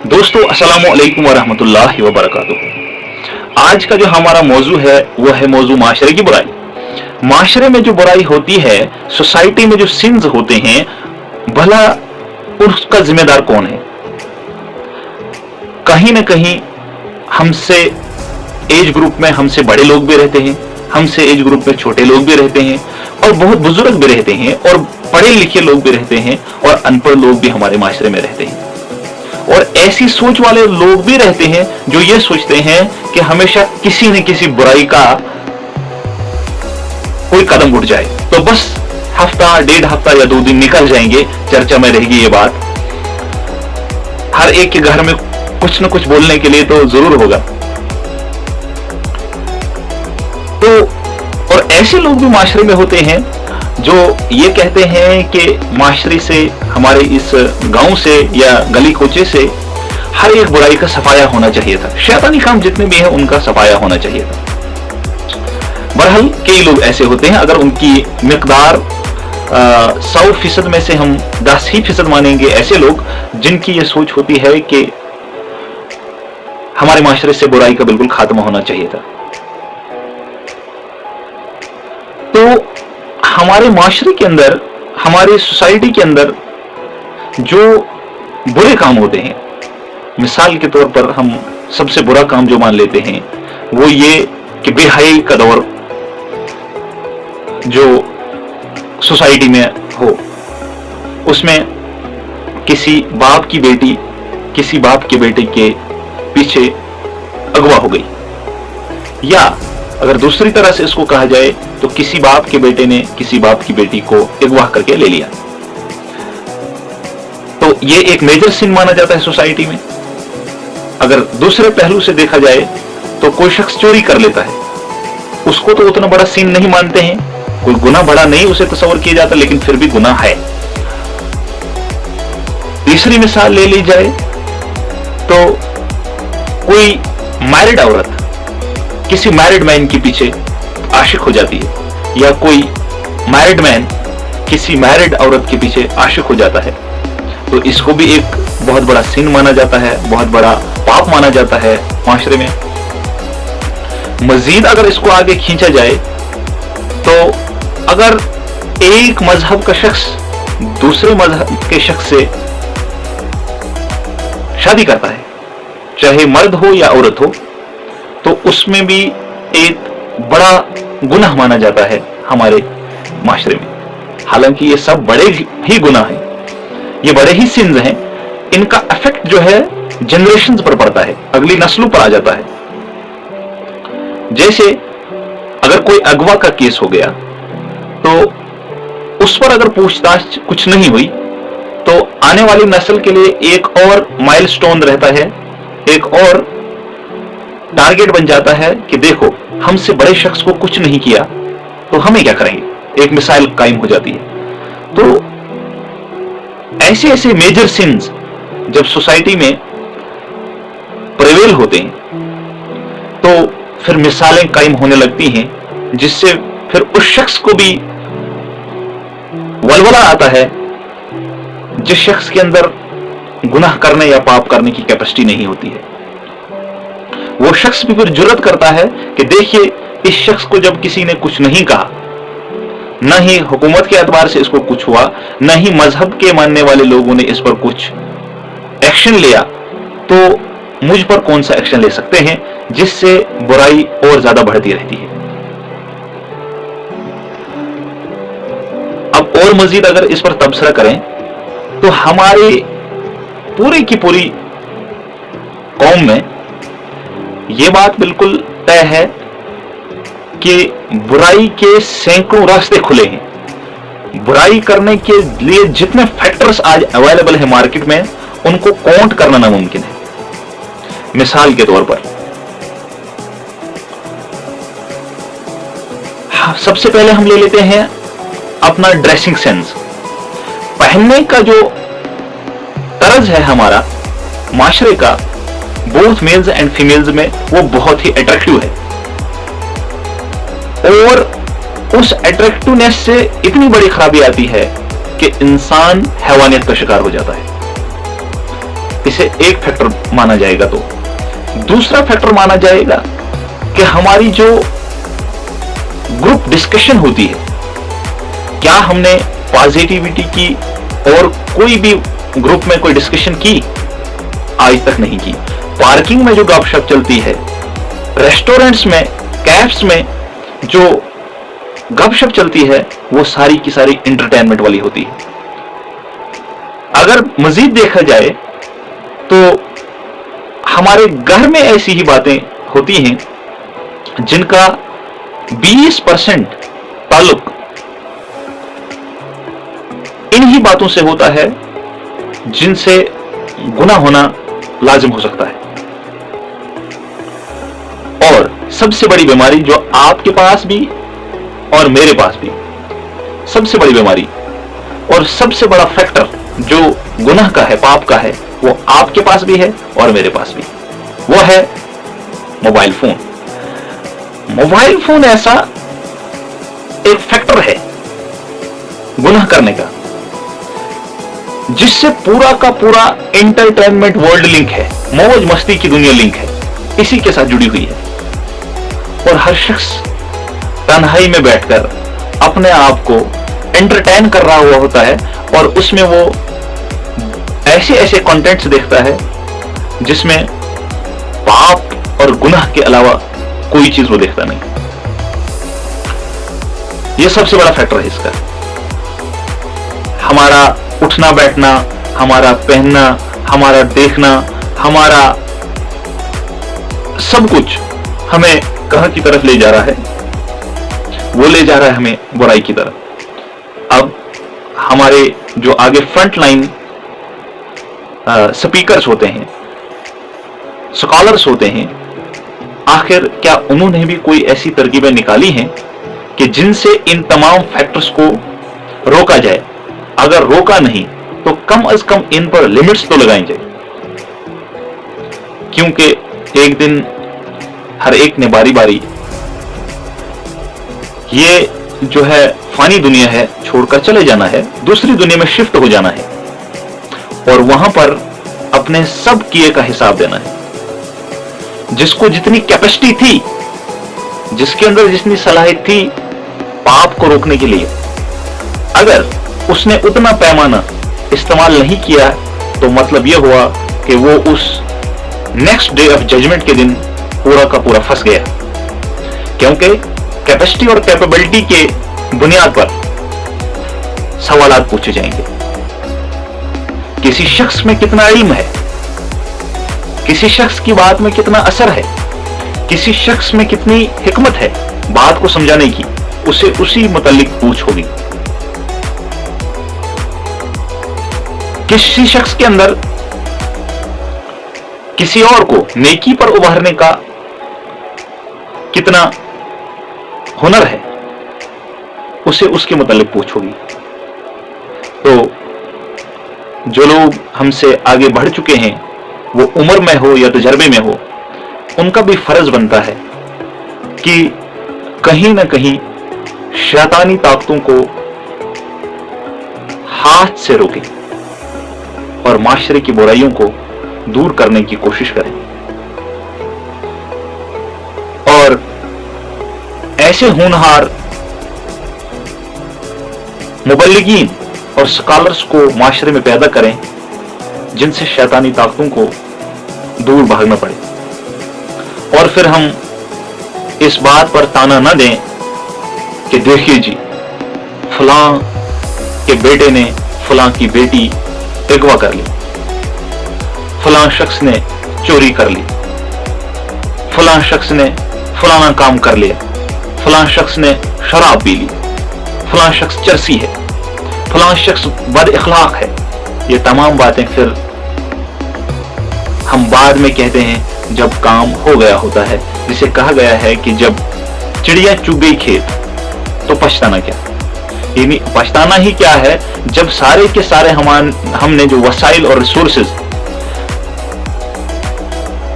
दोस्तों अस्सलामु अलैकुम वरहमतुल्लाहि वबरकातुहू। आज का जो हमारा मौजू है वो है मौजू माशरे की बुराई। माशरे में जो बुराई होती है, सोसाइटी में जो सिन्स होते हैं, भला उसका जिम्मेदार कौन है? कहीं ना कहीं हमसे एज ग्रुप में हमसे बड़े लोग भी रहते हैं, हमसे एज ग्रुप में छोटे लोग भी रहते हैं, और बहुत बुजुर्ग भी रहते हैं, और पढ़े लिखे लोग भी रहते हैं, और अनपढ़ लोग भी हमारे माशरे में रहते हैं। और ऐसी सोच वाले लोग भी रहते हैं जो ये सोचते हैं कि हमेशा किसी न किसी बुराई का कोई कदम उठ जाए तो बस हफ्ता डेढ़ हफ्ता या 2 दिन निकल जाएंगे, चर्चा में रहेगी ये बात। हर एक के घर में कुछ न कुछ बोलने के लिए तो जरूर होगा। तो और ऐसे लोग भी माशरे में होते हैं जो ये कहते हैं कि माशरे से, हमारे इस गांव से या गली कोचे से हर एक बुराई का सफाया होना चाहिए था, शैतानी काम जितने भी हैं उनका सफाया होना चाहिए था। बहरहाल कई लोग ऐसे होते हैं, अगर उनकी मिकदार 100% में से हम 10% मानेंगे ऐसे लोग जिनकी ये सोच होती है कि हमारे माशरे से बुराई का बिल्कुल खात्मा होना चाहिए था। तो हमारे माशरे के अंदर, हमारे सोसाइटी के अंदर जो बुरे काम होते हैं, मिसाल के तौर पर हम सबसे बुरा काम जो मान लेते हैं वो ये कि बेहयाई का दौर जो सोसाइटी में हो, उसमें किसी बाप की बेटी किसी बाप के बेटे के पीछे अगवा हो गई, या अगर दूसरी तरह से इसको कहा जाए तो किसी बाप के बेटे ने किसी बाप की बेटी को अगवा करके ले लिया, तो ये एक मेजर सिन माना जाता है सोसाइटी में। अगर दूसरे पहलू से देखा जाए तो कोई शख्स चोरी कर लेता है, उसको तो उतना बड़ा सीन नहीं मानते हैं, कोई गुनाह बड़ा नहीं उसे तस्वर किया जाता, लेकिन फिर भी गुनाह है। तीसरी मिसाल ले ली जाए तो कोई मैरिड औरत किसी मैरिड मैन के पीछे आशिक हो जाती है, या कोई मैरिड मैन किसी मैरिड औरत के पीछे आशिक हो जाता है, तो इसको भी एक बहुत बड़ा सिन माना जाता है, बहुत बड़ा पाप माना जाता है माशरे में। मजीद अगर इसको आगे खींचा जाए तो अगर एक मजहब का शख्स दूसरे मजहब के शख्स से शादी करता है, चाहे मर्द हो या औरत हो, तो उसमें भी एक बड़ा गुनाह माना जाता है हमारे माशरे में। हालांकि ये सब बड़े ही गुनाह हैं, ये बड़े ही सिन्स हैं, इनका इफेक्ट जो है जनरेशंस पर पड़ता है, अगली नस्लों पर आ जाता है। जैसे अगर कोई अगवा का केस हो गया तो उस पर अगर पूछताछ कुछ नहीं हुई तो आने वाली नस्ल के लिए एक और माइलस्टोन रहता है, एक और टारगेट बन जाता है कि देखो हमसे बड़े शख्स को कुछ नहीं किया तो हमें क्या करेंगे, एक मिसाइल कायम हो जाती है। तो ऐसे ऐसे मेजर सिन्स जब सोसाइटी में प्रिवेल होते हैं तो फिर मिसालें कायम होने लगती हैं, जिससे फिर उस शख्स को भी वलवला आता है जिस शख्स के अंदर गुनाह करने या पाप करने की कैपेसिटी नहीं होती है। वो शख्स भी फिर जुर्रत करता है कि देखिए इस शख्स को जब किसी ने कुछ नहीं कहा, न ही हुकूमत के एतबार से इसको कुछ हुआ, न ही मजहब के मानने वाले लोगों ने इस पर कुछ एक्शन लिया, तो मुझ पर कौन सा एक्शन ले सकते हैं जिससे बुराई और ज्यादा बढ़ती रहती है। अब और मजीद अगर इस पर तबसरा करें तो हमारे पूरी की पूरी कौम में यह बात बिल्कुल तय है कि बुराई के सैकड़ों रास्ते खुले हैं। बुराई करने के लिए जितने फैक्टर्स आज अवेलेबल है मार्केट में, उनको काउंट करना नामुमकिन है। मिसाल के तौर पर सबसे पहले हम ले लेते हैं अपना ड्रेसिंग सेंस। पहनने का जो तर्ज है हमारा माशरे का, बोथ मेल्स एंड फीमेल्स में, वो बहुत ही अट्रैक्टिव है, और उस अट्रैक्टिवनेस से इतनी बड़ी खराबी आती है कि इंसान हैवानियत का शिकार हो जाता है। इसे एक फैक्टर माना जाएगा। तो दूसरा फैक्टर माना जाएगा कि हमारी जो ग्रुप डिस्कशन होती है, क्या हमने पॉजिटिविटी की और कोई भी ग्रुप में कोई डिस्कशन की? आज तक नहीं की। पार्किंग में जो गपशप चलती है, रेस्टोरेंट्स में, कैफ्स में जो गपशप चलती है, वो सारी की सारी एंटरटेनमेंट वाली होती है। अगर मजीद देखा जाए तो हमारे घर में ऐसी ही बातें होती हैं जिनका 20% ताल्लुक इन्हीं बातों से होता है जिनसे गुनाह होना लाजिम हो सकता है। और सबसे बड़ी बीमारी जो आपके पास भी और मेरे पास भी, सबसे बड़ी बीमारी और सबसे बड़ा फैक्टर जो गुनाह का है, पाप का है, वो आपके पास भी है और मेरे पास भी, वो है मोबाइल फोन। मोबाइल फोन ऐसा एक फैक्टर है गुनाह करने का, जिससे पूरा का पूरा एंटरटेनमेंट वर्ल्ड लिंक है, मौज मस्ती की दुनिया लिंक है, इसी के साथ जुड़ी हुई है। और हर शख्स तन्हाई में बैठकर अपने आप को एंटरटेन कर रहा हुआ होता है और उसमें वो ऐसे ऐसे कंटेंट्स देखता है जिसमें पाप और गुनाह के अलावा कोई चीज वो देखता नहीं। ये सबसे बड़ा फैक्टर है इसका। हमारा उठना बैठना, हमारा पहनना, हमारा देखना, हमारा सब कुछ हमें कहां की तरफ ले जा रहा है? वो ले जा रहा है हमें बुराई की तरफ। अब हमारे जो आगे फ्रंट लाइन स्पीकर्स होते हैं, स्कॉलर्स होते हैं, आखिर क्या उन्होंने भी कोई ऐसी तरकीबें निकाली हैं कि जिनसे इन तमाम फैक्टर्स को रोका जाए? अगर रोका नहीं तो कम से कम इन पर लिमिट्स तो लगाई जाए, क्योंकि एक दिन हर एक ने बारी बारी ये जो है फानी दुनिया है छोड़कर चले जाना है, दूसरी दुनिया में शिफ्ट हो जाना है और वहां पर अपने सब किए का हिसाब देना है। जिसको जितनी कैपेसिटी थी, जिसके अंदर जितनी सलाहियत थी पाप को रोकने के लिए, अगर उसने उतना पैमाना इस्तेमाल नहीं किया तो मतलब यह हुआ कि वो उस नेक्स्ट डे ऑफ जजमेंट के दिन पूरा का पूरा फंस गया। क्योंकि कैपेसिटी और कैपेबिलिटी के बुनियाद पर सवालात पूछे जाएंगे। किसी शख्स में कितना इल्म है, किसी शख्स की बात में कितना असर है, किसी शख्स में कितनी हिकमत है बात को समझाने की, उसे उसी मुतालिक पूछ होगी। किसी शख्स के अंदर किसी और को नेकी पर उभारने का कितना हुनर है, उसे उसके मुतालिक पूछोगी। तो जो लोग हमसे आगे बढ़ चुके हैं, वो उम्र में हो या तजर्बे में हो, उनका भी फर्ज बनता है कि कहीं ना कहीं शैतानी ताकतों को हाथ से रोकें और माशरे की बुराइयों को दूर करने की कोशिश करें। और ऐसे होनहार मुबल्लिगीन और स्कॉलर्स को माशरे में पैदा करें जिनसे शैतानी ताकतों को दूर भागना पड़े। और फिर हम इस बात पर ताना न दें कि देखिए जी फलां के बेटे ने फलां की बेटी अगवा कर ली, फलां शख्स ने चोरी कर ली, फलां शख्स ने फलाना काम कर लिया, फलां शख्स ने शराब पी ली, फलां शख्स चरसी है, फलां शख्स बद इखलाक है। ये तमाम बातें फिर हम बाद में कहते हैं जब काम हो गया होता है, जिसे कहा गया है कि जब चिड़िया चुग गई खेत तो पछताना क्या। यानी पछताना ही क्या है, जब सारे के सारे हमने जो वसाइल और रिसोर्सेज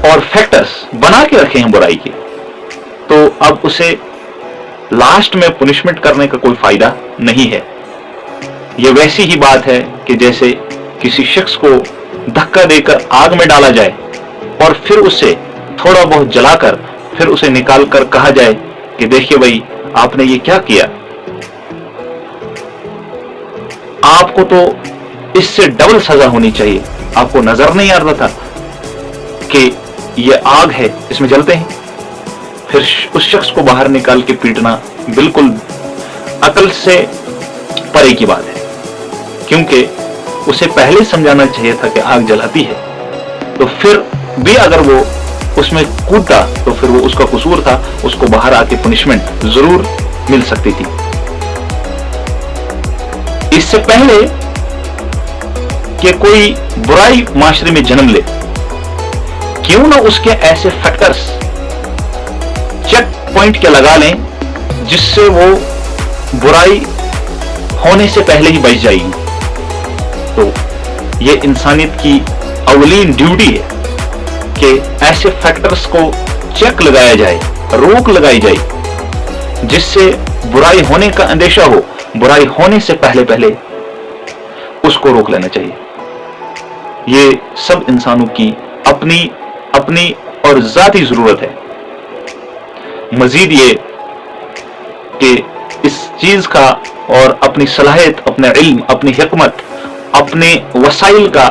और फैक्टर्स बना के रखे हैं बुराई के, तो अब उसे लास्ट में पुनिशमेंट करने का कोई फायदा नहीं है। यह वैसी ही बात है कि जैसे किसी शख्स को धक्का देकर आग में डाला जाए और फिर उसे थोड़ा बहुत जलाकर फिर उसे निकाल कर कहा जाए कि देखिए भाई आपने ये क्या किया, आपको तो इससे डबल सजा होनी चाहिए, आपको नजर नहीं आ रहा था कि ये आग है, इसमें जलते हैं। फिर उस शख्स को बाहर निकाल के पीटना बिल्कुल अकल से परे की बात है, क्योंकि उसे पहले समझाना चाहिए था कि आग जलाती है। तो फिर भी अगर वो उसमें कूदता तो फिर वो उसका कसूर था, उसको बाहर आके पनिशमेंट जरूर मिल सकती थी। इससे पहले कि कोई बुराई माशरे में जन्म ले, क्यों ना उसके ऐसे फैक्टर्स चेक पॉइंट के लगा लें जिससे वो बुराई होने से पहले ही बच जाएगी। तो ये इंसानियत की अवलीन ड्यूटी है कि ऐसे फैक्टर्स को चेक लगाया जाए, रोक लगाई जाए, जिससे बुराई होने का अंदेशा हो, बुराई होने से पहले पहले उसको रोक लेना चाहिए। ये सब इंसानों की अपनी अपनी और जाती जरूरत है। मजीद ये कि इस चीज का और अपनी सलाहियत, अपने इल्म, अपनी हिकमत, अपने वसाइल का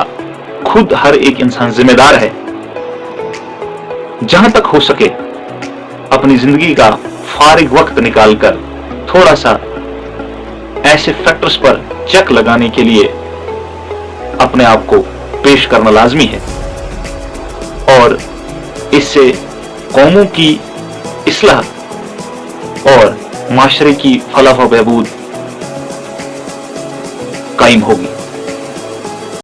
खुद हर एक इंसान जिम्मेदार है। जहां तक हो सके अपनी जिंदगी का फारिग वक्त निकालकर थोड़ा सा ऐसे फैक्टर्स पर चेक लगाने के लिए अपने आप को पेश करना लाजमी है, और इससे कौमों की इस्लाह और माशरे की फलाह व बहबूद कायम होगी।